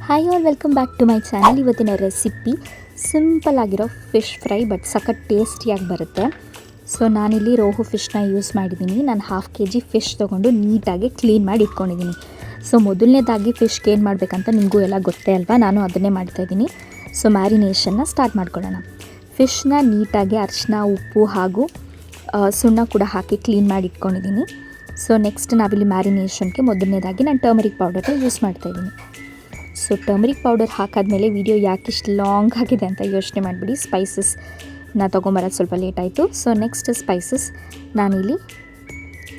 Hi all, welcome back to my channel. ಇವತ್ತಿನ recipe simple ಆಗಿರೋ fish fry, but ಸಖತ್ ಟೇಸ್ಟಿಯಾಗಿ ಬರುತ್ತೆ. ಸೊ ನಾನಿಲ್ಲಿ ರೋಹು ಫಿಶ್ನ ಯೂಸ್ ಮಾಡಿದ್ದೀನಿ. ನಾನು 1/2 kg ಫಿಶ್ ತೊಗೊಂಡು ನೀಟಾಗಿ ಕ್ಲೀನ್ ಮಾಡಿ ಇಟ್ಕೊಂಡಿದ್ದೀನಿ. ಸೊ ಮೊದಲನೇದಾಗಿ ಫಿಶ್ಗೆ ಏನು ಮಾಡಬೇಕಂತ ನಿಮಗೂ ಎಲ್ಲ ಗೊತ್ತೇ ಅಲ್ವಾ, ನಾನು ಅದನ್ನೇ ಮಾಡ್ತಾಯಿದ್ದೀನಿ. ಸೊ ಮ್ಯಾರಿನೇಷನ್ನ ಸ್ಟಾರ್ಟ್ ಮಾಡ್ಕೊಳ್ಳೋಣ. ಫಿಶ್ನ ನೀಟಾಗಿ ಅರಿಶಿನ, ಉಪ್ಪು ಹಾಗೂ ಸುಣ್ಣ ಕೂಡ ಹಾಕಿ ಕ್ಲೀನ್ ಮಾಡಿ ಇಟ್ಕೊಂಡಿದ್ದೀನಿ. ಸೊ ನೆಕ್ಸ್ಟ್ ನಾವಿಲ್ಲಿ ಮ್ಯಾರಿನೇಷನ್ಗೆ ಮೊದಲನೇದಾಗಿ ನಾನು ಟರ್ಮರಿಕ್ ಪೌಡರ್ನ ಯೂಸ್ ಮಾಡ್ತಾಯಿದ್ದೀನಿ. ಸೊ ಟರ್ಮರಿಕ್ ಪೌಡರ್ ಹಾಕಾದ್ಮೇಲೆ ವಿಡಿಯೋ ಯಾಕಿಷ್ಟು ಲಾಂಗ್ ಆಗಿದೆ ಅಂತ ಯೋಚನೆ ಮಾಡಿಬಿಡಿ. ಸ್ಪೈಸಸ್ನ ತೊಗೊಂಬರೋದು ಸ್ವಲ್ಪ ಲೇಟ್ ಆಯಿತು. ಸೊ ನೆಕ್ಸ್ಟ್ ಸ್ಪೈಸಸ್ ನಾನಿಲ್ಲಿ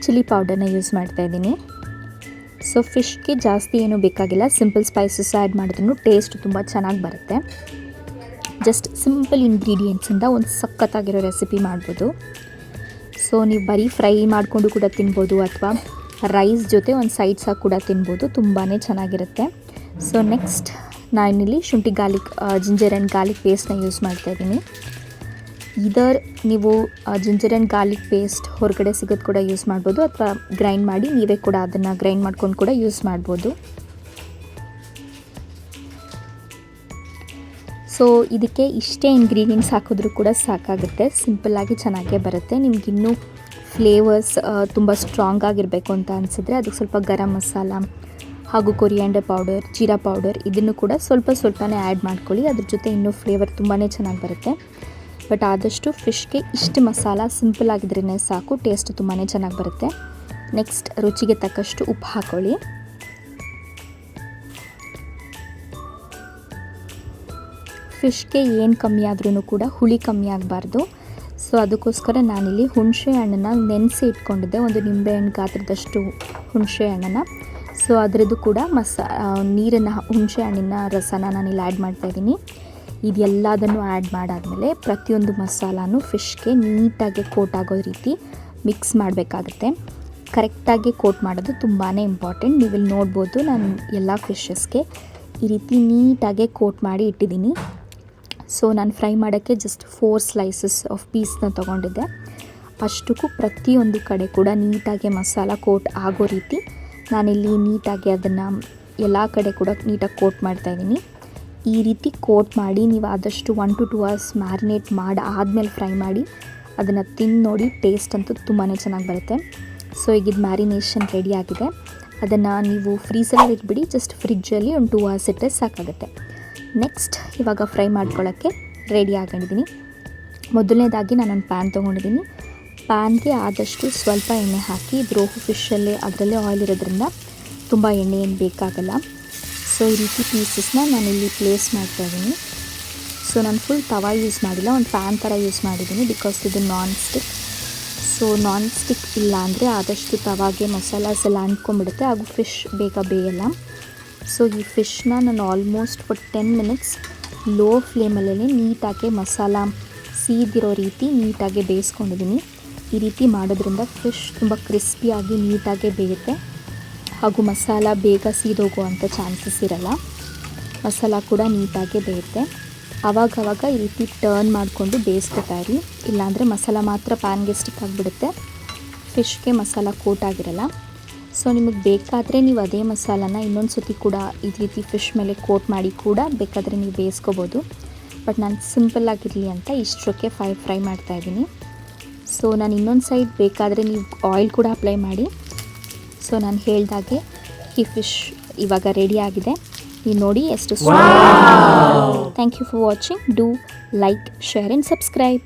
ಚಿಲ್ಲಿ ಪೌಡರ್ನ ಯೂಸ್ ಮಾಡ್ತಾಯಿದ್ದೀನಿ. ಸೊ ಫಿಶ್ಗೆ ಜಾಸ್ತಿ ಏನೂ ಬೇಕಾಗಿಲ್ಲ, ಸಿಂಪಲ್ ಸ್ಪೈಸಸ್ ಆ್ಯಡ್ ಮಾಡಿದ್ರೂ ಟೇಸ್ಟ್ ತುಂಬ ಚೆನ್ನಾಗಿ ಬರುತ್ತೆ. ಜಸ್ಟ್ ಸಿಂಪಲ್ ಇಂಗ್ರೀಡಿಯೆಂಟ್ಸಿಂದ ಒಂದು ಸಖತ್ತಾಗಿರೋ ರೆಸಿಪಿ ಮಾಡ್ಬೋದು. ಸೊ ನೀವು ಬರೀ ಫ್ರೈ ಮಾಡಿಕೊಂಡು ಕೂಡ ತಿನ್ಬೋದು, ಅಥವಾ ರೈಸ್ ಜೊತೆ ಒಂದು ಸೈಡ್ಸಾಗಿ ಕೂಡ ತಿನ್ಬೋದು, ತುಂಬಾ ಚೆನ್ನಾಗಿರುತ್ತೆ. ಸೊ ನೆಕ್ಸ್ಟ್ ನಾನಿಲ್ಲಿ ಶುಂಠಿ ಜಿಂಜರ್ ಆ್ಯಂಡ್ ಗಾರ್ಲಿಕ್ ಪೇಸ್ಟ್ನ ಯೂಸ್ ಮಾಡ್ತಾಯಿದ್ದೀನಿ. ಇದರ್ ನೀವು ಜಿಂಜರ್ ಆ್ಯಂಡ್ ಗಾರ್ಲಿಕ್ ಪೇಸ್ಟ್ ಹೊರಗಡೆ ಸಿಗೋದು ಕೂಡ ಯೂಸ್ ಮಾಡ್ಬೋದು, ಅಥವಾ ಗ್ರೈಂಡ್ ಮಾಡಿ ನೀವೇ ಕೂಡ ಅದನ್ನು ಗ್ರೈಂಡ್ ಮಾಡ್ಕೊಂಡು ಕೂಡ ಯೂಸ್ ಮಾಡ್ಬೋದು. ಸೊ ಇದಕ್ಕೆ ಇಷ್ಟೇ ಇಂಗ್ರೀಡಿಯೆಂಟ್ಸ್ ಹಾಕಿದ್ರೂ ಕೂಡ ಸಾಕಾಗುತ್ತೆ, ಸಿಂಪಲ್ಲಾಗಿ ಚೆನ್ನಾಗೇ ಬರುತ್ತೆ. ನಿಮಗಿನ್ನೂ ಫ್ಲೇವರ್ಸ್ ತುಂಬ ಸ್ಟ್ರಾಂಗ್ ಆಗಿರಬೇಕು ಅಂತ ಅನಿಸಿದ್ರೆ ಅದಕ್ಕೆ ಸ್ವಲ್ಪ ಗರಂ ಮಸಾಲ ಹಾಗೂ ಕೊರಿಯಾಂಡರ್ ಪೌಡರ್, ಜೀರಾ ಪೌಡರ್ ಇದನ್ನು ಕೂಡ ಸ್ವಲ್ಪನೇ ಆ್ಯಡ್ ಮಾಡ್ಕೊಳ್ಳಿ. ಅದ್ರ ಜೊತೆ ಇನ್ನೂ ಫ್ಲೇವರ್ ತುಂಬಾ ಚೆನ್ನಾಗಿ ಬರುತ್ತೆ. ಬಟ್ ಆದಷ್ಟು ಫಿಶ್ಗೆ ಇಷ್ಟು ಮಸಾಲ ಸಿಂಪಲ್ ಆಗಿದ್ರೇ ಸಾಕು, ಟೇಸ್ಟ್ ತುಂಬಾ ಚೆನ್ನಾಗಿ ಬರುತ್ತೆ. ನೆಕ್ಸ್ಟ್ ರುಚಿಗೆ ತಕ್ಕಷ್ಟು ಉಪ್ಪು ಹಾಕ್ಕೊಳ್ಳಿ. ಫಿಶ್ಗೆ ಏನು ಕಮ್ಮಿ ಆದ್ರೂ ಕೂಡ ಹುಳಿ ಕಮ್ಮಿ ಆಗಬಾರ್ದು. ಸೊ ಅದಕ್ಕೋಸ್ಕರ ನಾನಿಲ್ಲಿ ಹುಣಸೆ ಹಣ್ಣನ್ನು ನೆನೆಸಿ ಇಟ್ಕೊಂಡಿದ್ದೆ, ಒಂದು ನಿಂಬೆಹಣ್ಣು ಗಾತ್ರದಷ್ಟು ಹುಣಸೆ ಹಣ್ಣನ್ನು. ಸೊ ಅದರದ್ದು ಕೂಡ ನೀರನ್ನು, ಹುಣಸೆ ಹಣ್ಣಿನ ರಸನ ನಾನಿಲ್ಲಿ ಆ್ಯಡ್ ಮಾಡ್ತಾಯಿದ್ದೀನಿ. ಇದೆಲ್ಲದನ್ನು ಆ್ಯಡ್ ಮಾಡಾದಮೇಲೆ ಪ್ರತಿಯೊಂದು ಮಸಾಲಾನು ಫಿಶ್ಗೆ ನೀಟಾಗಿ ಕೋಟ್ ಆಗೋ ರೀತಿ ಮಿಕ್ಸ್ ಮಾಡಬೇಕಾಗುತ್ತೆ. ಕರೆಕ್ಟಾಗಿ ಕೋಟ್ ಮಾಡೋದು ತುಂಬಾ ಇಂಪಾರ್ಟೆಂಟ್. ನೀವಿಲ್ಲಿ ನೋಡ್ಬೋದು, ನಾನು ಎಲ್ಲ ಫಿಶಸ್ಗೆ ಈ ರೀತಿ ನೀಟಾಗಿ ಕೋಟ್ ಮಾಡಿ ಇಟ್ಟಿದ್ದೀನಿ. ಸೊ ನಾನು ಫ್ರೈ ಮಾಡೋಕ್ಕೆ ಜಸ್ಟ್ 4 ಸ್ಲೈಸಸ್ ಆಫ್ ಪೀಸ್ನ ತೊಗೊಂಡಿದ್ದೆ. ಅಷ್ಟಕ್ಕೂ ಪ್ರತಿಯೊಂದು ಕಡೆ ಕೂಡ ನೀಟಾಗಿ ಮಸಾಲ ಕೋಟ್ ಆಗೋ ರೀತಿ ನಾನಿಲ್ಲಿ ನೀಟಾಗಿ ಅದನ್ನು ಎಲ್ಲ ಕಡೆ ಕೂಡ ನೀಟಾಗಿ ಕೋಟ್ ಮಾಡ್ತಾಯಿದ್ದೀನಿ. ಈ ರೀತಿ ಕೋಟ್ ಮಾಡಿ ನೀವು ಆದಷ್ಟು 1 to 2 hours ಮ್ಯಾರಿನೇಟ್ ಮಾಡಿ ಆದಮೇಲೆ ಫ್ರೈ ಮಾಡಿ ಅದನ್ನು ತಿಂದು ನೋಡಿ, ಟೇಸ್ಟ್ ಅಂತೂ ತುಂಬಾ ಚೆನ್ನಾಗಿ ಬರುತ್ತೆ. ಸೊ ಈಗ ಇದು ಮ್ಯಾರಿನೇಷನ್ ರೆಡಿ ಆಗಿದೆ. ಅದನ್ನು ನೀವು ಫ್ರೀಸಲ್ಲಿ ಇಟ್ಬಿಡಿ, ಜಸ್ಟ್ ಫ್ರಿಜ್ಜಲ್ಲಿ ಒಂದು 2 hours ಇಟ್ಟರೆ ಸಾಕಾಗುತ್ತೆ. ನೆಕ್ಸ್ಟ್ ಇವಾಗ ಫ್ರೈ ಮಾಡ್ಕೊಳ್ಳೋಕ್ಕೆ ರೆಡಿ ಆಗಿದ್ದೀನಿ. ಮೊದಲನೇದಾಗಿ ನಾನೊಂದು ಪ್ಯಾನ್ ತೊಗೊಂಡಿದ್ದೀನಿ. ಪ್ಯಾನ್ಗೆ ಆದಷ್ಟು ಸ್ವಲ್ಪ ಎಣ್ಣೆ ಹಾಕಿ, ರೋಹು ಫಿಶಲ್ಲೇ ಅದರಲ್ಲೇ ಆಯಿಲ್ ಇರೋದ್ರಿಂದ ತುಂಬ ಎಣ್ಣೆ ಏನು ಬೇಕಾಗಲ್ಲ. ಸೊ ಈ ರೀತಿ ಪೀಸಸ್ನ ನಾನಿಲ್ಲಿ ಪ್ಲೇಸ್ ಮಾಡ್ತಾಯಿದ್ದೀನಿ. ಸೊ ನಾನು ಫುಲ್ ತವಾ ಯೂಸ್ ಮಾಡಿಲ್ಲ, ಒಂದು ಪ್ಯಾನ್ ಥರ ಯೂಸ್ ಮಾಡಿದ್ದೀನಿ, ಬಿಕಾಸ್ ಇದು non stick. So non stick ಇಲ್ಲ ಅಂದರೆ ಆದಷ್ಟು ತವಾಗೆ ಮಸಾಲಾಸ್ ಎಲ್ಲ ಅಂಟ್ಕೊಂಡ್ಬಿಡುತ್ತೆ, ಹಾಗೂ ಫಿಶ್ ಬೇಗ ಬೇಯಲ್ಲ. ಸೊ ಈ ಫಿಶ್ನ ನಾನು ಆಲ್ಮೋಸ್ಟ್ ಫಾರ್ 10 minutes ಲೋ ಫ್ಲೇಮಲ್ಲೇ ನೀಟಾಗಿ ಮಸಾಲ ಸೀದಿರೋ ರೀತಿ ನೀಟಾಗಿ ಬೇಯಿಸ್ಕೊಂಡಿದ್ದೀನಿ. ಈ ರೀತಿ ಮಾಡೋದ್ರಿಂದ ಫಿಶ್ ತುಂಬ ಕ್ರಿಸ್ಪಿಯಾಗಿ ನೀಟಾಗಿ ಬೇಯುತ್ತೆ, ಹಾಗೂ ಮಸಾಲ ಬೇಗ ಸೀದೋಗುವಂಥ ಚಾನ್ಸಸ್ ಇರಲ್ಲ. ಮಸಾಲ ಕೂಡ ನೀಟಾಗಿ ಬೇಯುತ್ತೆ. ಆವಾಗವಾಗ ಈ ರೀತಿ ಟರ್ನ್ ಮಾಡಿಕೊಂಡು ಬೇಯಿಸ್ಕೊತಾ ಇರಿ, ಇಲ್ಲಾಂದರೆ ಮಸಾಲ ಮಾತ್ರ ಪ್ಯಾನ್ಗೆ ಸ್ಟಿಕ್ ಆಗಿಬಿಡುತ್ತೆ, ಫಿಶ್ಗೆ ಮಸಾಲ ಕೋಟ್ ಆಗಿರಲ್ಲ. ಸೊ ನಿಮಗೆ ಬೇಕಾದರೆ ನೀವು ಅದೇ ಮಸಾಲಾನ ಇನ್ನೊಂದು ಸತಿ ಕೂಡ ಈ ರೀತಿ ಫಿಶ್ ಮೇಲೆ ಕೋಟ್ ಮಾಡಿ ಕೂಡ ಬೇಕಾದರೆ ನೀವು ಬೇಯಿಸ್ಕೋಬೋದು. ಬಟ್ ನಾನು ಸಿಂಪಲ್ಲಾಗಿರಲಿ ಅಂತ ಇಷ್ಟಕ್ಕೆ ಫ್ರೈ ಮಾಡ್ತಾಯಿದ್ದೀನಿ. ಸೊ ನಾನು ಇನ್ನೊಂದು ಸೈಡ್ ಬೇಕಾದರೆ ನೀವು ಆಯಿಲ್ ಕೂಡ ಅಪ್ಲೈ ಮಾಡಿ. ಸೊ ನಾನು ಹೇಳ್ದಾಗೆ ಈ ಫಿಶ್ ಇವಾಗ ರೆಡಿ ಆಗಿದೆ. ನೀವು ನೋಡಿ ಎಷ್ಟು. Thank you for watching. Do like, share and subscribe.